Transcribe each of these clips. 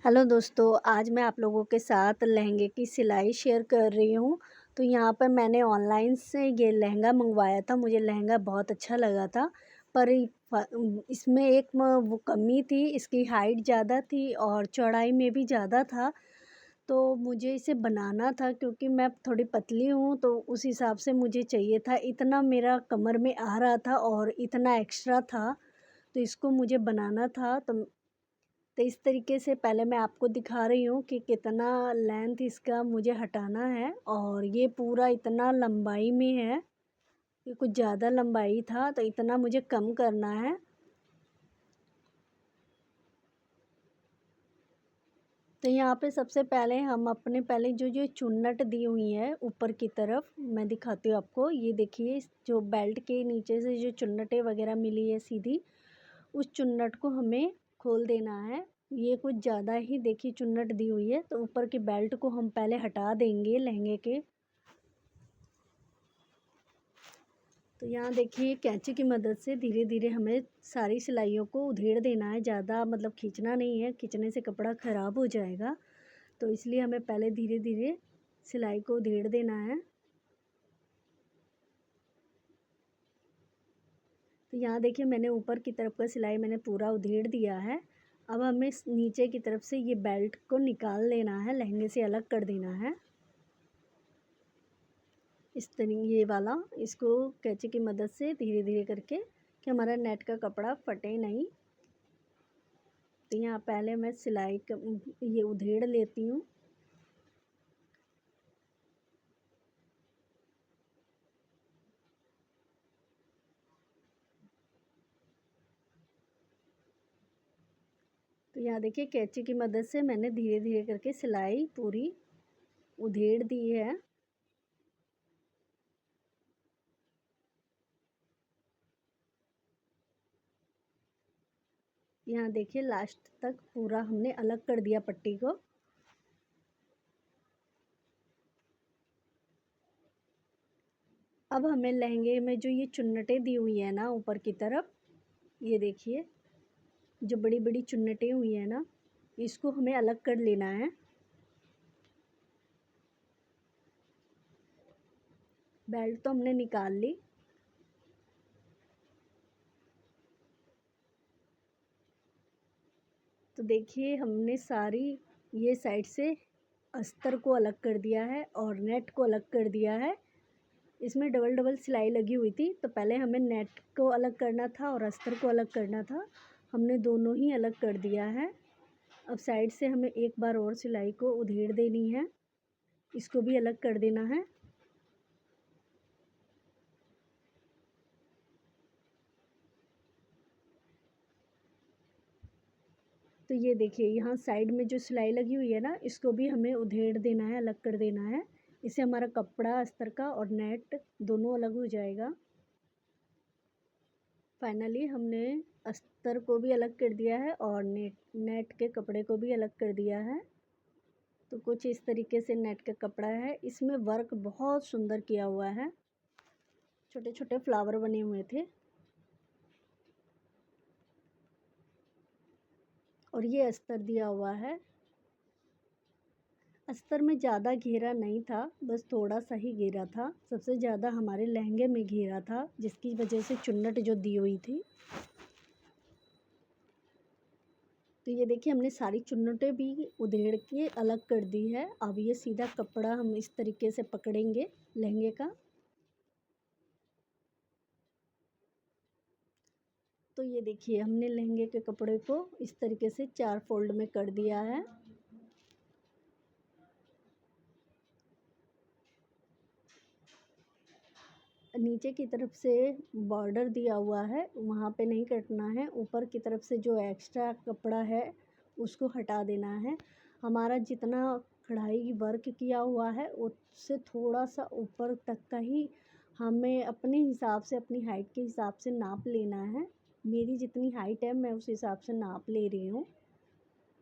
Hello दोस्तों, आज मैं आप लोगों के साथ लहंगे की सिलाई शेयर कर रही हूँ। तो यहाँ पर मैंने ऑनलाइन से ये लहंगा मंगवाया था, मुझे लहंगा बहुत अच्छा लगा था। पर इसमें एक वो कमी थी, इसकी हाइट ज़्यादा थी और चौड़ाई में भी ज़्यादा था। तो मुझे इसे बनाना था क्योंकि मैं थोड़ी पतली हूँ, तो उस हिसाब से मुझे चाहिए था। इतना मेरा कमर में आ रहा था और इतना एक्स्ट्रा था, तो इसको मुझे बनाना था। तो इस तरीके से पहले मैं आपको दिखा रही हूँ कि कितना लेंथ इसका मुझे हटाना है। और ये पूरा इतना लंबाई में है, ये कुछ ज़्यादा लंबाई था, तो इतना मुझे कम करना है। तो यहाँ पे सबसे पहले हम अपने पहले जो जो चुन्नट दी हुई है ऊपर की तरफ, मैं दिखाती हूँ आपको। ये देखिए, जो बेल्ट के नीचे से जो चुन्नटें वगैरह मिली है सीधी, उस चुन्नट को हमें खोल देना है। ये कुछ ज़्यादा ही देखिए चुन्नट दी हुई है, तो ऊपर के बेल्ट को हम पहले हटा देंगे लहंगे के। तो यहाँ देखिए, कैंची की मदद से धीरे धीरे हमें सारी सिलाइयों को उधेड़ देना है। ज़्यादा मतलब खींचना नहीं है, खींचने से कपड़ा ख़राब हो जाएगा। तो इसलिए हमें पहले धीरे धीरे सिलाई को उधेड़ देना है। तो यहाँ देखिए, मैंने ऊपर की तरफ का सिलाई मैंने पूरा उधेड़ दिया है। अब हमें नीचे की तरफ से ये बेल्ट को निकाल लेना है, लहंगे से अलग कर देना है। इस तरीके ये वाला, इसको कैंची की मदद से धीरे धीरे करके, कि हमारा नेट का कपड़ा फटे नहीं। तो यहाँ पहले मैं सिलाई ये उधेड़ लेती हूँ। तो यहाँ देखिए, कैंची की मदद से मैंने धीरे धीरे करके सिलाई पूरी उधेड़ दी है। यहाँ देखिए, लास्ट तक पूरा हमने अलग कर दिया पट्टी को। अब हमें लहंगे में जो ये चुन्नटें दी हुई है ना ऊपर की तरफ, ये देखिए जो बड़ी बड़ी चुन्नटें हुई है ना, इसको हमें अलग कर लेना है। बेल्ट तो हमने निकाल ली। तो देखिए, हमने सारी ये साइड से अस्तर को अलग कर दिया है और नेट को अलग कर दिया है। इसमें डबल डबल सिलाई लगी हुई थी, तो पहले हमें नेट को अलग करना था और अस्तर को अलग करना था। हमने दोनों ही अलग कर दिया है। अब साइड से हमें एक बार और सिलाई को उधेड़ देनी है, इसको भी अलग कर देना है। तो ये देखिए, यहाँ साइड में जो सिलाई लगी हुई है ना, इसको भी हमें उधेड़ देना है, अलग कर देना है। इससे हमारा कपड़ा अस्तर का और नेट दोनों अलग हो जाएगा। फाइनली हमने अस्तर को भी अलग कर दिया है और नेट नेट के कपड़े को भी अलग कर दिया है। तो कुछ इस तरीके से नेट का कपड़ा है। इसमें वर्क बहुत सुंदर किया हुआ है, छोटे छोटे फ्लावर बने हुए थे। और ये अस्तर दिया हुआ है। अस्तर में ज़्यादा घेरा नहीं था, बस थोड़ा सा ही घेरा था। सबसे ज़्यादा हमारे लहंगे में घेरा था, जिसकी वजह से चुन्नट जो दी हुई थी। तो ये देखिए, हमने सारी चुन्नटें भी उधेड़ के अलग कर दी है। अब ये सीधा कपड़ा हम इस तरीके से पकड़ेंगे लहंगे का। तो ये देखिए, हमने लहंगे के कपड़े को इस तरीके से 4 फोल्ड में कर दिया है। नीचे की तरफ से बॉर्डर दिया हुआ है, वहाँ पे नहीं कटना है। ऊपर की तरफ से जो एक्स्ट्रा कपड़ा है उसको हटा देना है। हमारा जितना कढ़ाई वर्क किया हुआ है उससे थोड़ा सा ऊपर तक का ही हमें अपने हिसाब से, अपनी हाइट के हिसाब से नाप लेना है। मेरी जितनी हाइट है मैं उस हिसाब से नाप ले रही हूँ।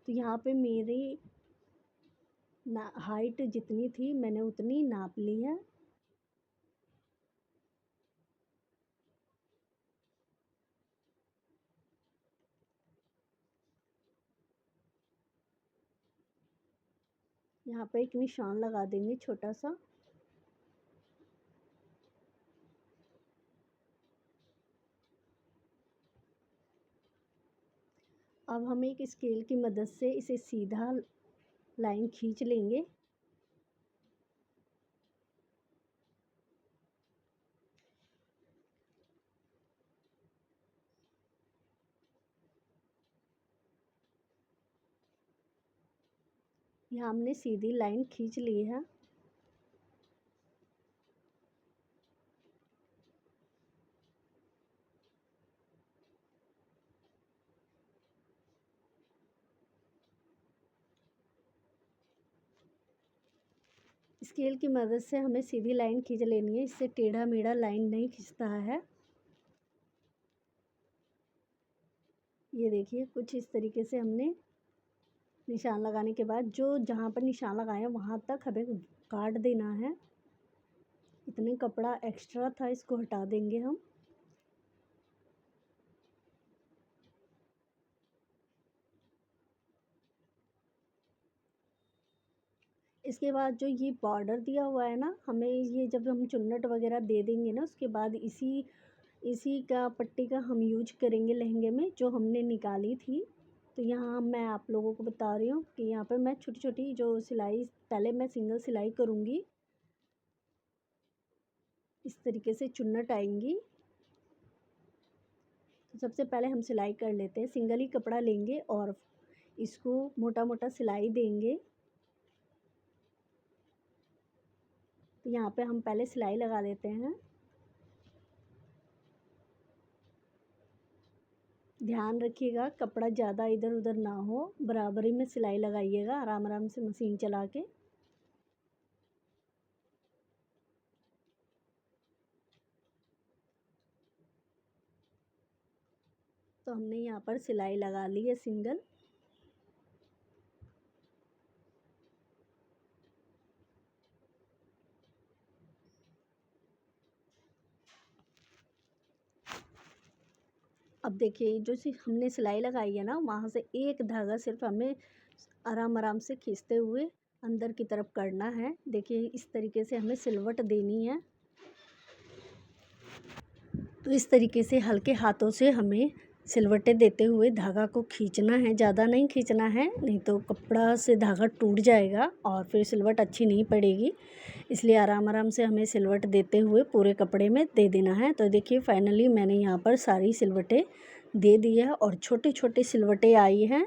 तो यहाँ पे मेरी हाइट जितनी थी मैंने उतनी नाप ली है। यहाँ पे एक निशान लगा देंगे छोटा सा। अब हम एक स्केल की मदद से इसे सीधा लाइन खींच लेंगे। यहाँ हमने सीधी लाइन खींच ली है। स्केल की मदद से हमें सीधी लाइन खींच लेनी है, इससे टेढ़ा मेढ़ा लाइन नहीं खींचता है। ये देखिए कुछ इस तरीके से हमने निशान लगाने के बाद जो जहाँ पर निशान लगाए वहाँ तक हमें काट देना है। इतने कपड़ा एक्स्ट्रा था, इसको हटा देंगे हम। इसके बाद जो ये बॉर्डर दिया हुआ है ना, हमें ये जब हम चुन्नट वगैरह दे देंगे ना, उसके बाद इसी का पट्टी का हम यूज करेंगे लहंगे में, जो हमने निकाली थी। तो यहाँ मैं आप लोगों को बता रही हूँ कि यहाँ पर मैं छोटी छोटी जो सिलाई, पहले मैं सिंगल सिलाई करूँगी। इस तरीके से चुन्नट आएंगी। तो सबसे पहले हम सिलाई कर लेते हैं। सिंगल ही कपड़ा लेंगे और इसको मोटा मोटा सिलाई देंगे। तो यहाँ पे हम पहले सिलाई लगा लेते हैं। ध्यान रखिएगा कपड़ा ज़्यादा इधर उधर ना हो, बराबरी में सिलाई लगाइएगा आराम आराम से मशीन चला के। तो हमने यहाँ पर सिलाई लगा ली है सिंगल। अब देखिए जो हमने सिलाई लगाई है ना, वहाँ से एक धागा सिर्फ हमें आराम आराम से खींचते हुए अंदर की तरफ करना है। देखिए इस तरीके से हमें सिलवट देनी है। तो इस तरीके से हल्के हाथों से हमें सिलवटें देते हुए धागा को खींचना है। ज़्यादा नहीं खींचना है, नहीं तो कपड़ा से धागा टूट जाएगा और फिर सिलवट अच्छी नहीं पड़ेगी। इसलिए आराम आराम से हमें सिलवट देते हुए पूरे कपड़े में दे देना है। तो देखिए फाइनली मैंने यहाँ पर सारी सिलवटें दे दी है और छोटे छोटे सिलवटें आई हैं।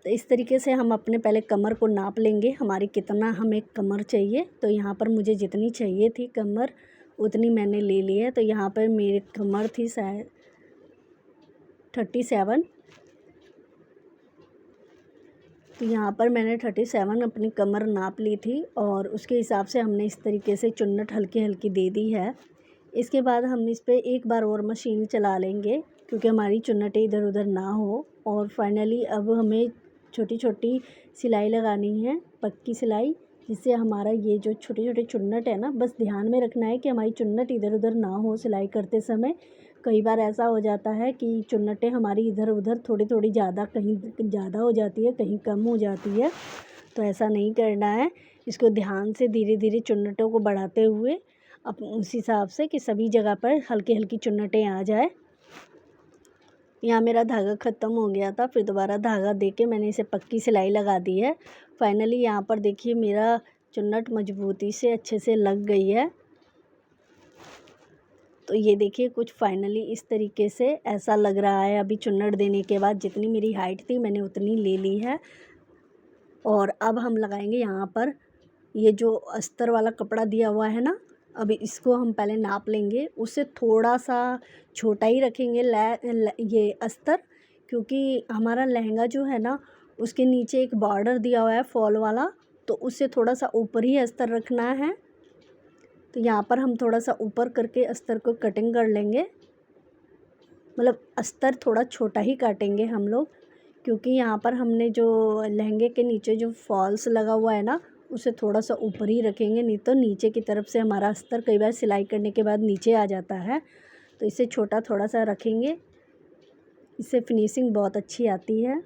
तो इस तरीके से हम अपने पहले कमर को नाप लेंगे, हमारी कितना हमें कमर चाहिए। तो यहाँ पर मुझे जितनी चाहिए थी कमर उतनी मैंने ले ली है। तो यहाँ पर मेरी कमर थी शायद 37। तो यहाँ पर मैंने 37 अपनी कमर नाप ली थी और उसके हिसाब से हमने इस तरीके से चुन्नट हल्की हल्की दे दी है। इसके बाद हम इस पर एक बार और मशीन चला लेंगे क्योंकि हमारी चुन्नटें इधर उधर ना हो। और फाइनली अब हमें छोटी छोटी सिलाई लगानी है, पक्की सिलाई, जिससे हमारा ये जो छोटे छोटे चुन्नट है ना, बस ध्यान में रखना है कि हमारी चुन्नट इधर उधर ना हो सिलाई करते समय। कई बार ऐसा हो जाता है कि चुन्नटें हमारी इधर उधर थोड़ी थोड़ी ज़्यादा, कहीं ज़्यादा हो जाती है कहीं कम हो जाती है। तो ऐसा नहीं करना है। इसको ध्यान से धीरे धीरे चुन्नटों को बढ़ाते हुए उस हिसाब से कि सभी जगह पर हल्की हल्की चुन्नटें आ जाए। यहाँ मेरा धागा ख़त्म हो गया था, फिर दोबारा धागा देके मैंने इसे पक्की सिलाई लगा दी है। फाइनली यहाँ पर देखिए मेरा चुन्नट मजबूती से अच्छे से लग गई है। तो ये देखिए कुछ फाइनली इस तरीके से ऐसा लग रहा है। अभी चुन्नट देने के बाद जितनी मेरी हाइट थी मैंने उतनी ले ली है। और अब हम लगाएंगे यहाँ पर ये जो अस्तर वाला कपड़ा दिया हुआ है ना, अभी इसको हम पहले नाप लेंगे। उससे थोड़ा सा छोटा ही रखेंगे ये अस्तर, क्योंकि हमारा लहंगा जो है ना उसके नीचे एक बॉर्डर दिया हुआ है फॉल वाला, तो उससे थोड़ा सा ऊपर ही अस्तर रखना है। तो यहाँ पर हम थोड़ा सा ऊपर करके अस्तर को कटिंग कर लेंगे, मतलब अस्तर थोड़ा छोटा ही काटेंगे हम लोग, क्योंकि यहाँ पर हमने जो लहंगे के नीचे जो फॉल्स लगा हुआ है ना उसे थोड़ा सा ऊपर ही रखेंगे, नहीं तो नीचे की तरफ से हमारा अस्तर कई बार सिलाई करने के बाद नीचे आ जाता है। तो इसे छोटा थोड़ा सा रखेंगे, इससे फिनिशिंग बहुत अच्छी आती है।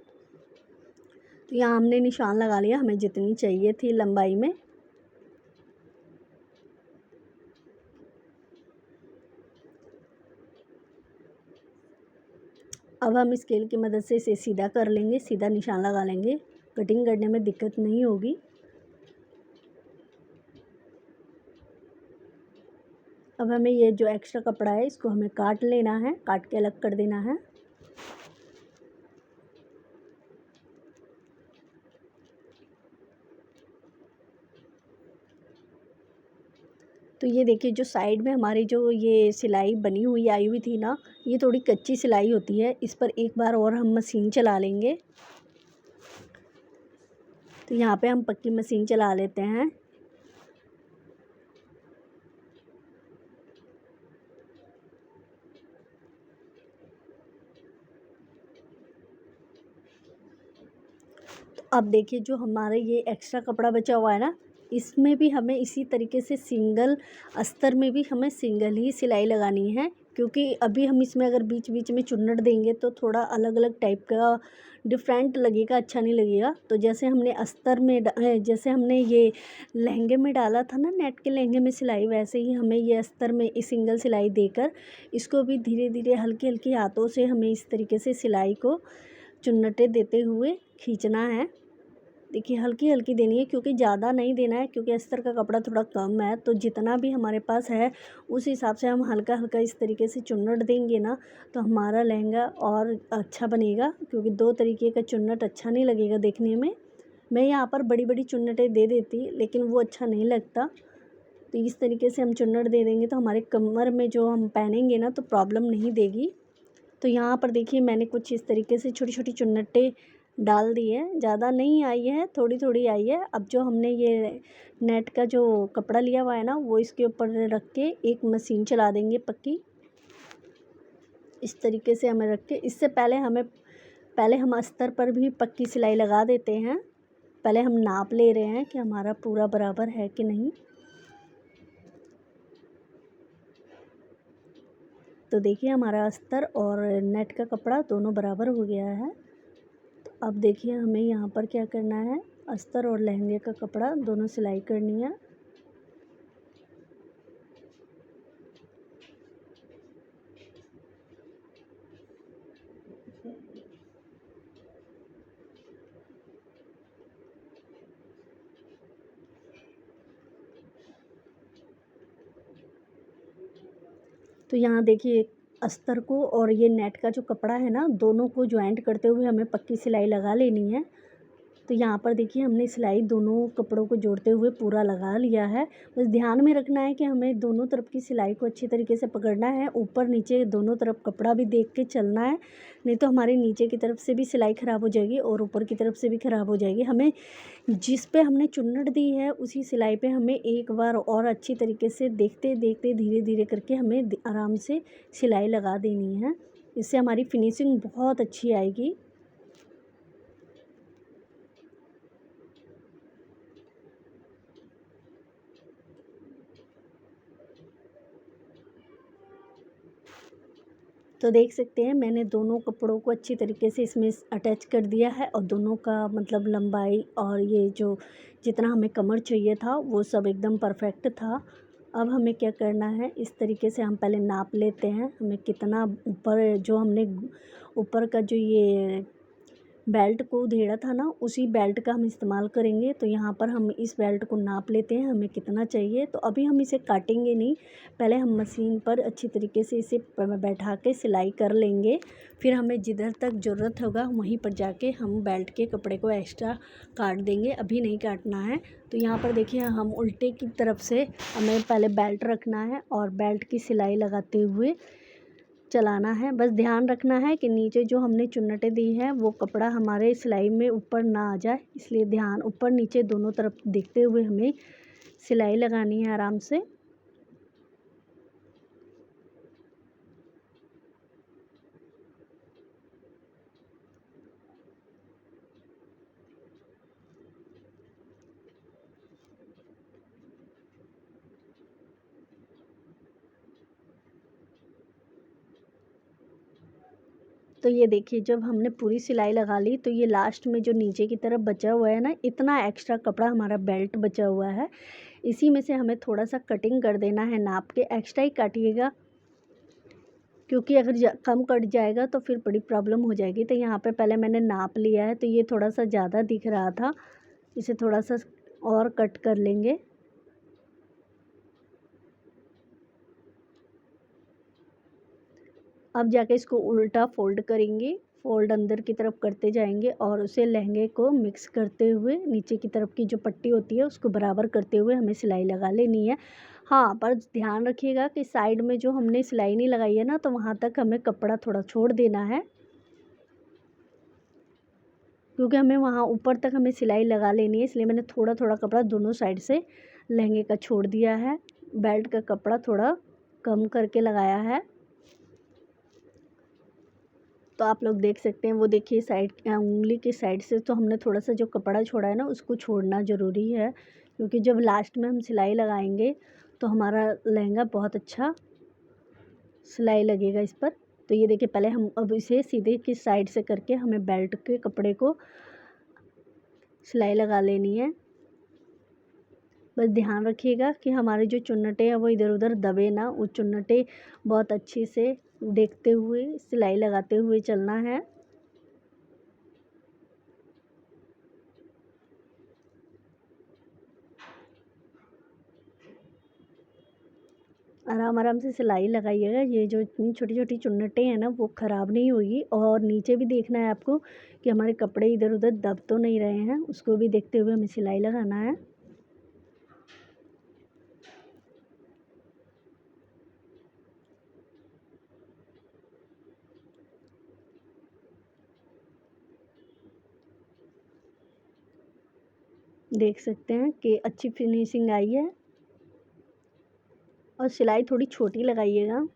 तो यहाँ हमने निशान लगा लिया, हमें जितनी चाहिए थी लंबाई में। अब हम स्केल की मदद से इसे सीधा कर लेंगे, सीधा निशान लगा लेंगे, कटिंग करने में दिक्कत नहीं होगी। अब हमें ये जो एक्स्ट्रा कपड़ा है इसको हमें काट लेना है, काट के अलग कर देना है। तो ये देखिए जो साइड में हमारी जो ये सिलाई बनी हुई आई हुई थी ना, ये थोड़ी कच्ची सिलाई होती है, इस पर एक बार और हम मशीन चला लेंगे। तो यहाँ पे हम पक्की मशीन चला लेते हैं। तो अब देखिए जो हमारे ये एक्स्ट्रा कपड़ा बचा हुआ है ना, इसमें भी हमें इसी तरीके से सिंगल अस्तर में भी हमें सिंगल ही सिलाई लगानी है, क्योंकि अभी हम इसमें अगर बीच बीच में चुन्नट देंगे तो थोड़ा अलग अलग टाइप का डिफरेंट लगेगा, अच्छा नहीं लगेगा। तो जैसे हमने अस्तर में जैसे हमने ये लहंगे में डाला था ना, नेट के लहंगे में सिलाई, वैसे ही हमें ये अस्तर में सिंगल सिलाई देकर इसको भी धीरे धीरे हल्के हल्के हाथों से हमें इस तरीके से सिलाई को चुन्नटें देते हुए खींचना है। देखिए हल्की हल्की देनी है, क्योंकि ज़्यादा नहीं देना है, क्योंकि अस्तर का कपड़ा थोड़ा कम है। तो जितना भी हमारे पास है उस हिसाब से हम हल्का हल्का इस तरीके से चुन्नट देंगे ना, तो हमारा लहंगा और अच्छा बनेगा, क्योंकि दो तरीके का चुन्नट अच्छा नहीं लगेगा देखने में। मैं यहाँ पर बड़ी बड़ी चुन्नटें दे देती, लेकिन वो अच्छा नहीं लगता। तो इस तरीके से हम चुन्नट दे देंगे तो हमारे कमर में जो हम पहनेंगे ना तो प्रॉब्लम नहीं देगी। तो यहाँ पर देखिए मैंने कुछ इस तरीके से छोटी छोटी चुन्नटें डाल दी है, ज़्यादा नहीं आई है, थोड़ी थोड़ी आई है। अब जो हमने ये नेट का जो कपड़ा लिया हुआ है ना, वो इसके ऊपर रख के एक मशीन चला देंगे पक्की। इस तरीके से हमें रख के, इससे पहले हम अस्तर पर भी पक्की सिलाई लगा देते हैं। पहले हम नाप ले रहे हैं कि हमारा पूरा बराबर है कि नहीं। तो देखिए हमारा अस्तर और नेट का कपड़ा दोनों बराबर हो गया है। तो अब देखिए हमें यहाँ पर क्या करना है, अस्तर और लहंगे का कपड़ा दोनों सिलाई करनी है। तो यहाँ देखिए अस्तर को और ये नेट का जो कपड़ा है ना, दोनों को जॉइंट करते हुए हमें पक्की सिलाई लगा लेनी है। तो यहाँ पर देखिए हमने सिलाई दोनों कपड़ों को जोड़ते हुए पूरा लगा लिया है। बस ध्यान में रखना है कि हमें दोनों तरफ की सिलाई को अच्छी तरीके से पकड़ना है, ऊपर नीचे दोनों तरफ कपड़ा भी देख के चलना है, नहीं तो हमारी नीचे की तरफ से भी सिलाई ख़राब हो जाएगी और ऊपर की तरफ से भी ख़राब हो जाएगी। हमें जिस पे हमने चुन्नट दी है उसी सिलाई पे हमें एक बार और अच्छी तरीके से देखते देखते धीरे धीरे करके हमें आराम से सिलाई लगा देनी है। इससे हमारी फिनिशिंग बहुत अच्छी आएगी। तो देख सकते हैं मैंने दोनों कपड़ों को अच्छी तरीके से इसमें अटैच कर दिया है, और दोनों का मतलब लंबाई और ये जो जितना हमें कमर चाहिए था वो सब एकदम परफेक्ट था। अब हमें क्या करना है, इस तरीके से हम पहले नाप लेते हैं हमें कितना ऊपर, जो हमने ऊपर का जो ये बेल्ट को उधेड़ा था ना, उसी बेल्ट का हम इस्तेमाल करेंगे। तो यहाँ पर हम इस बेल्ट को नाप लेते हैं हमें कितना चाहिए। तो अभी हम इसे काटेंगे नहीं, पहले हम मशीन पर अच्छी तरीके से इसे बैठा के सिलाई कर लेंगे। फिर हमें जिधर तक ज़रूरत होगा वहीं पर जाके हम बेल्ट के कपड़े को एक्स्ट्रा काट देंगे, अभी नहीं काटना है। तो यहाँ पर देखिए हम उल्टे की तरफ से हमें पहले बेल्ट रखना है और बेल्ट की सिलाई लगाते हुए चलाना है। बस ध्यान रखना है कि नीचे जो हमने चुन्नटें दी हैं वो कपड़ा हमारे सिलाई में ऊपर ना आ जाए, इसलिए ध्यान ऊपर नीचे दोनों तरफ देखते हुए हमें सिलाई लगानी है आराम से। तो ये देखिए जब हमने पूरी सिलाई लगा ली तो ये लास्ट में जो नीचे की तरफ बचा हुआ है ना, इतना एक्स्ट्रा कपड़ा हमारा बेल्ट बचा हुआ है, इसी में से हमें थोड़ा-सा कटिंग कर देना है नाप के। एक्स्ट्रा ही काटिएगा, क्योंकि अगर कम कट जाएगा तो फिर बड़ी प्रॉब्लम हो जाएगी। तो यहाँ पे पहले मैंने नाप लिया है, तो ये थोड़ा-सा ज़्यादा दिख रहा था, इसे थोड़ा-सा और कट कर लेंगे। अब जाके इसको उल्टा फ़ोल्ड करेंगे, फ़ोल्ड अंदर की तरफ करते जाएंगे और उसे लहंगे को मिक्स करते हुए नीचे की तरफ की जो पट्टी होती है उसको बराबर करते हुए हमें सिलाई लगा लेनी है। हाँ, पर ध्यान रखिएगा कि साइड में जो हमने सिलाई नहीं लगाई है ना, तो वहाँ तक हमें कपड़ा थोड़ा छोड़ देना है, क्योंकि हमें वहाँ ऊपर तक हमें सिलाई लगा लेनी है, इसलिए मैंने थोड़ा-थोड़ा कपड़ा दोनों साइड से लहंगे का छोड़ दिया है। बेल्ट का कपड़ा थोड़ा कम करके लगाया है। तो आप लोग देख सकते हैं, वो देखिए साइड उंगली की साइड से तो हमने थोड़ा-सा जो कपड़ा छोड़ा है ना, उसको छोड़ना ज़रूरी है, क्योंकि जब लास्ट में हम सिलाई लगाएँगे तो हमारा लहंगा बहुत अच्छा सिलाई लगेगा इस पर। तो ये देखिए पहले हम अब इसे सीधे की साइड से करके हमें बेल्ट के कपड़े को सिलाई लगा लेनी है। बस ध्यान रखिएगा कि हमारे जो चुन्नटें हैं वो इधर-उधर दबे ना, वो चुन्नटें बहुत अच्छे से देखते हुए सिलाई लगाते हुए चलना है। आराम-आराम से सिलाई लगाइएगा, ये जो इतनी छोटी-छोटी चुन्नटें हैं ना वो ख़राब नहीं होगी। और नीचे भी देखना है आपको कि हमारे कपड़े इधर-उधर दब तो नहीं रहे हैं, उसको भी देखते हुए हमें सिलाई लगाना है। देख सकते हैं कि अच्छी फिनिशिंग आई है, और सिलाई थोड़ी छोटी लगाइएगा।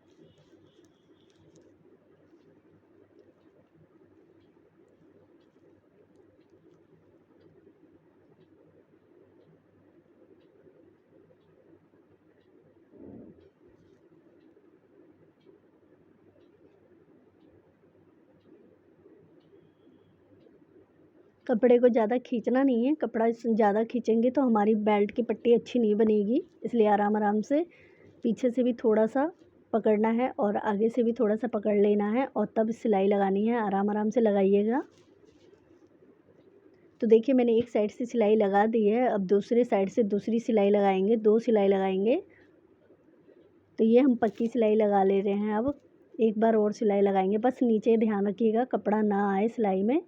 कपड़े को ज़्यादा खींचना नहीं है, कपड़ा ज़्यादा खींचेंगे तो हमारी बेल्ट की पट्टी अच्छी नहीं बनेगी, इसलिए आराम-आराम से पीछे से भी थोड़ा-सा पकड़ना है और आगे से भी थोड़ा-सा पकड़ लेना है और तब सिलाई लगानी है। आराम-आराम से लगाइएगा। तो देखिए मैंने एक साइड से सिलाई लगा दी है, अब दूसरे साइड से दूसरी सिलाई लगाएँगे, 2 सिलाई लगाएँगे। तो ये हम पक्की सिलाई लगा ले रहे हैं अब, एक बार और सिलाई लगाएँगे, बस नीचे ध्यान रखिएगा कपड़ा ना आए सिलाई में।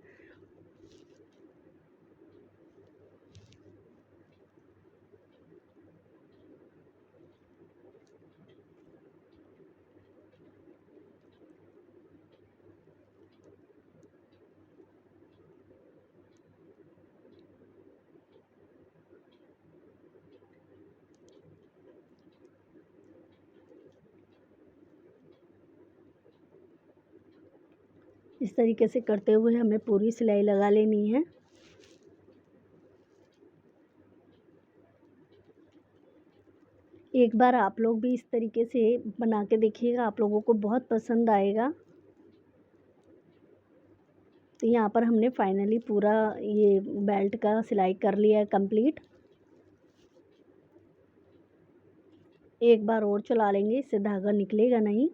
इस तरीके से करते हुए हमें पूरी सिलाई लगा लेनी है। एक बार आप लोग भी इस तरीके से बना के देखिएगा, आप लोगों को बहुत पसंद आएगा। तो यहाँ पर हमने फाइनली पूरा ये बेल्ट का सिलाई कर लिया है कंप्लीट। एक बार और चला लेंगे, इससे धागा निकलेगा नहीं।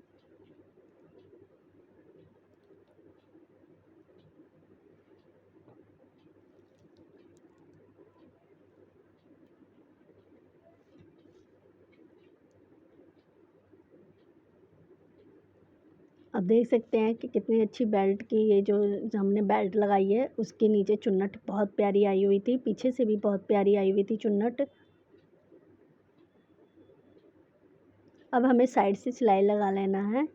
अब देख सकते हैं कि कितनी अच्छी बेल्ट की ये जो हमने बेल्ट लगाई है, उसके नीचे चुन्नट बहुत प्यारी आई हुई थी, पीछे से भी बहुत प्यारी आई हुई थी चुन्नट। अब हमें साइड से सिलाई लगा लेना है।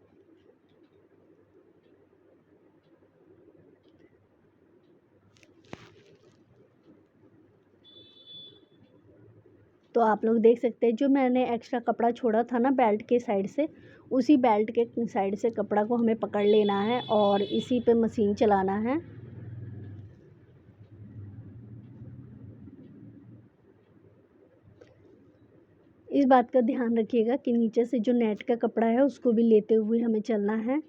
तो आप लोग देख सकते हैं जो मैंने एक्स्ट्रा कपड़ा छोड़ा था ना बेल्ट के साइड से, उसी बेल्ट के साइड से कपड़ा को हमें पकड़ लेना है और इसी पे मशीन चलाना है। इस बात का ध्यान रखिएगा कि नीचे से जो नेट का कपड़ा है उसको भी लेते हुए हमें चलना है।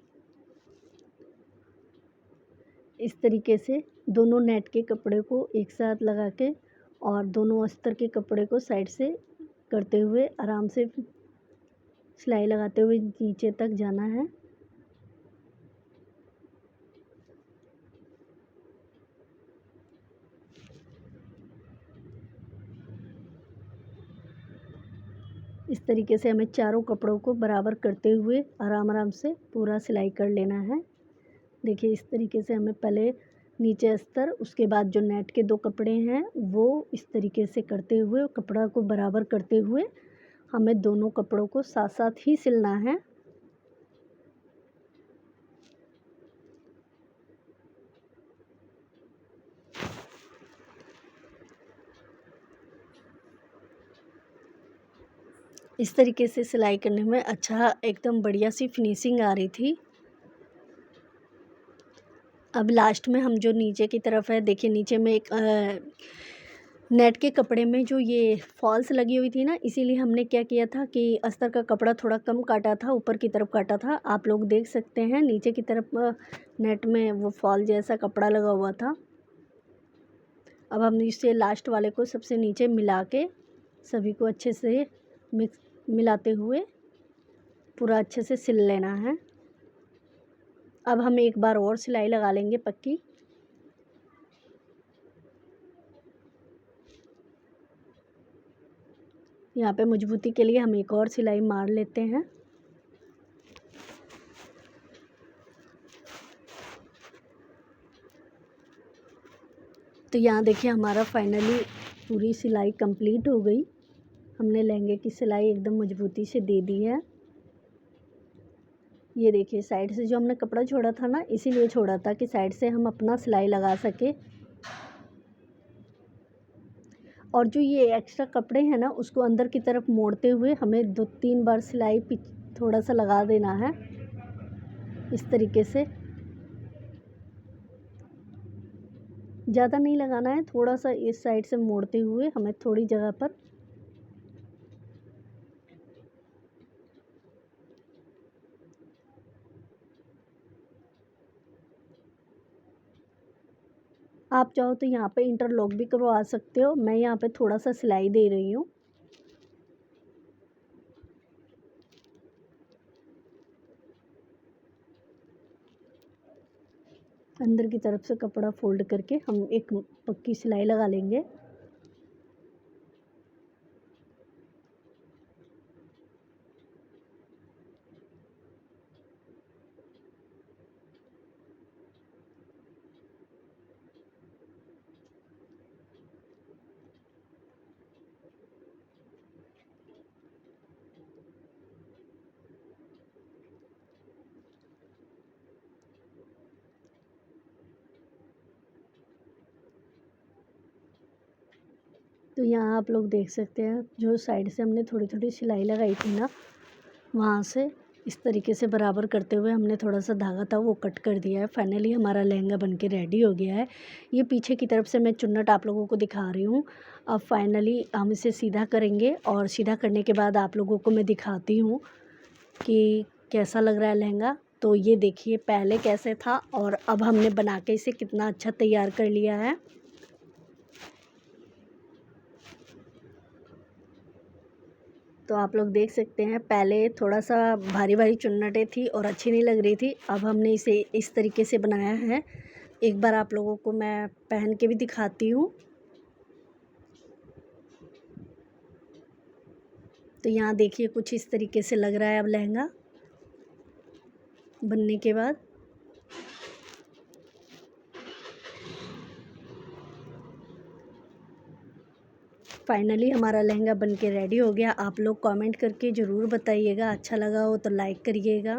इस तरीके से दोनों नेट के कपड़े को एक साथ लगा के और दोनों अस्तर के कपड़े को साइड से करते हुए आराम से सिलाई लगाते हुए नीचे तक जाना है। इस तरीके से हमें चारों कपड़ों को बराबर करते हुए आराम आराम से पूरा सिलाई कर लेना है। देखिए इस तरीके से हमें पहले नीचे अस्तर, उसके बाद जो नेट के 2 कपड़े हैं वो इस तरीके से करते हुए कपड़ा को बराबर करते हुए हमें दोनों कपड़ों को साथ साथ ही सिलना है। इस तरीके से सिलाई करने में अच्छा एकदम बढ़िया सी फिनिशिंग आ रही थी। अब लास्ट में हम जो नीचे की तरफ है, देखिए नीचे में एक नेट के कपड़े में जो ये फॉल्स लगी हुई थी ना, इसीलिए हमने क्या किया था कि अस्तर का कपड़ा थोड़ा कम काटा था, ऊपर की तरफ काटा था। आप लोग देख सकते हैं नीचे की तरफ नेट में वो फॉल जैसा कपड़ा लगा हुआ था। अब हम इसे लास्ट वाले को सबसे नीचे मिला के सभी को अच्छे से मिलाते हुए पूरा अच्छे से सिल लेना है। अब हम एक बार और सिलाई लगा लेंगे पक्की। यहाँ पे मजबूती के लिए हम एक और सिलाई मार लेते हैं। तो यहाँ देखिए हमारा फाइनली पूरी सिलाई कंप्लीट हो गई। हमने लहंगे की सिलाई एकदम मजबूती से दे दी है। ये देखिए साइड से जो हमने कपड़ा छोड़ा था ना, इसीलिए छोड़ा था कि साइड से हम अपना सिलाई लगा सके। और जो ये एक्स्ट्रा कपड़े हैं ना, उसको अंदर की तरफ मोड़ते हुए हमें 2-3 बार सिलाई थोड़ा सा लगा देना है इस तरीके से। ज़्यादा नहीं लगाना है, थोड़ा सा इस साइड से मोड़ते हुए हमें थोड़ी जगह पर आप चाहो तो यहाँ पे इंटरलॉक भी करवा सकते हो। मैं यहाँ पे थोड़ा सा सिलाई दे रही हूँ। अंदर की तरफ से कपड़ा फोल्ड करके हम एक पक्की सिलाई लगा लेंगे। तो यहाँ आप लोग देख सकते हैं जो साइड से हमने थोड़ी थोड़ी सिलाई लगाई थी ना, वहाँ से इस तरीके से बराबर करते हुए हमने थोड़ा सा धागा था वो कट कर दिया है। फाइनली हमारा लहंगा बनके रेडी हो गया है। ये पीछे की तरफ से मैं चुन्नट आप लोगों को दिखा रही हूँ। अब फाइनली हम इसे सीधा करेंगे और सीधा करने के बाद आप लोगों को मैं दिखाती हूँ कि कैसा लग रहा है लहंगा। तो ये देखिए पहले कैसे था और अब हमने बना के इसे कितना अच्छा तैयार कर लिया है। तो आप लोग देख सकते हैं पहले थोड़ा सा भारी भारी चुन्नटें थी और अच्छी नहीं लग रही थी। अब हमने इसे इस तरीके से बनाया है। एक बार आप लोगों को मैं पहन के भी दिखाती हूँ। तो यहाँ देखिए कुछ इस तरीके से लग रहा है अब लहंगा बनने के बाद। फाइनली हमारा लहंगा बनके रेडी हो गया। आप लोग कमेंट करके ज़रूर बताइएगा, अच्छा लगा हो तो लाइक करिएगा।